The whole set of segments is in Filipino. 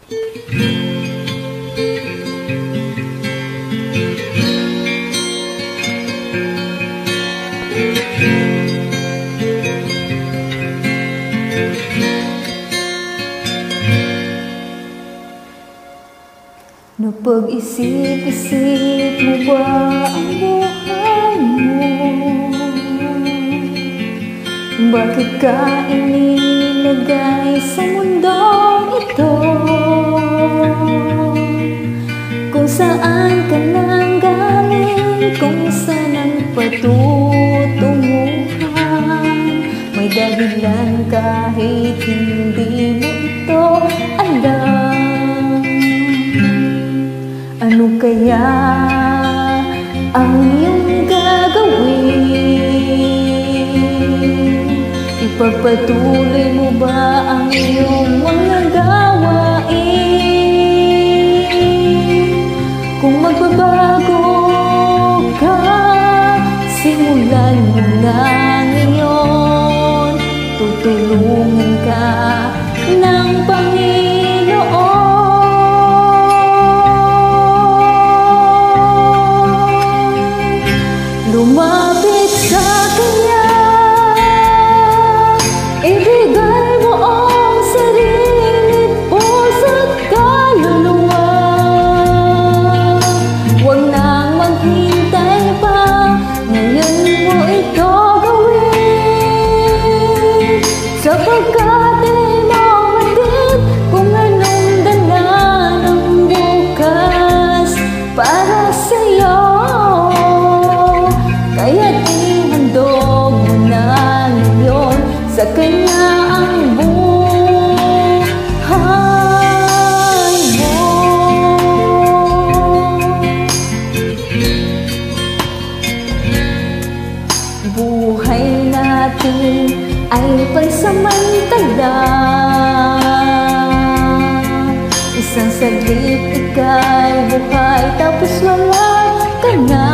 Napag-isip-isip mo ba ang buhay mo? Bakit ka inilagay sa mundong ito? Kung saan ka nang galing, kung saan ang patutunguhan, may dahilan kahit hindi mo ito alam. Ano kaya ang iyong gagawin? Ipagpatuloy mo ba ang iyong mga gawain? Kung magbabago ka, simulan mo na ngayon. Tutulungan ka ng Panginoon. Lumapit sa Kanya, ibigay mo ang sarili't puso't kaluluwa. Huwag nang maghintay pa, ngayon mo ito gawin. Sapagkat di mo matid kung anong dala ng bukas para sa'yo. Kaya't ihandog mo na ngayon sa Kanya ang buhay mo. Buhay natin ay pansamantala. Isang saglit ika'y buhay, tapos wala ka na.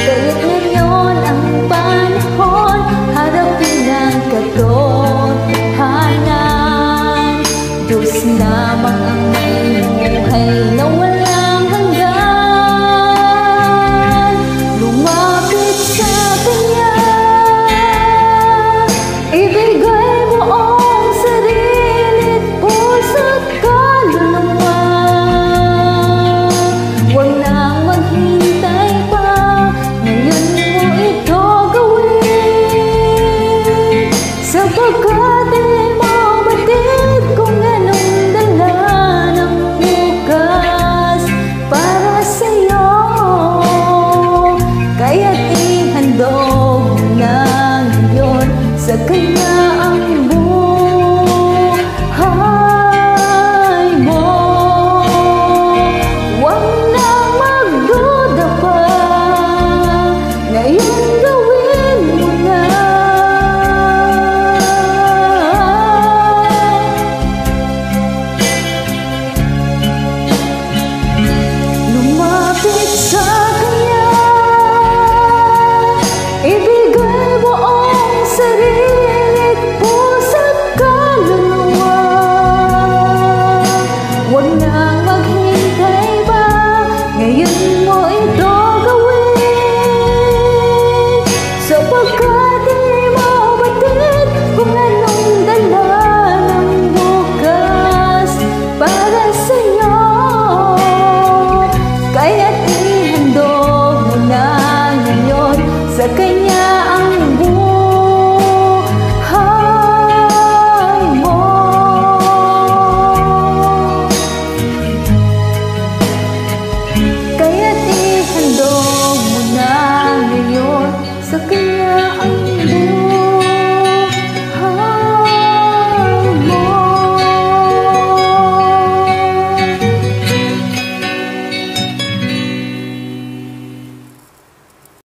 Kaya't ngayon ang panahon, harapin ang katotohanan. Diyos lamang ang may buhay na walang hanggan. Lumapit sa Kanya, ibigay mo ang sarili't puso't kaluluwa. Huwag nang maghintay pa, ngayon mo ito gawin. Sapagkat di mo matid kung anong dala ng bukas para sa'yo. Kaya't ihandog mo na ngayon sa Kanya ang buhay mo. Huwag nang magduda pa, ngayon gawin mo na. Lumapit sa Kanya, ibigay mo ang sarili't puso't kaluluwa. Huwag nang maghintay pa, ngayon mo ito gawin. Sapagkat di mo batid kung anong dala ng bukas para sa'yo. Kaya't ihandog mo na ngayon sa Kanya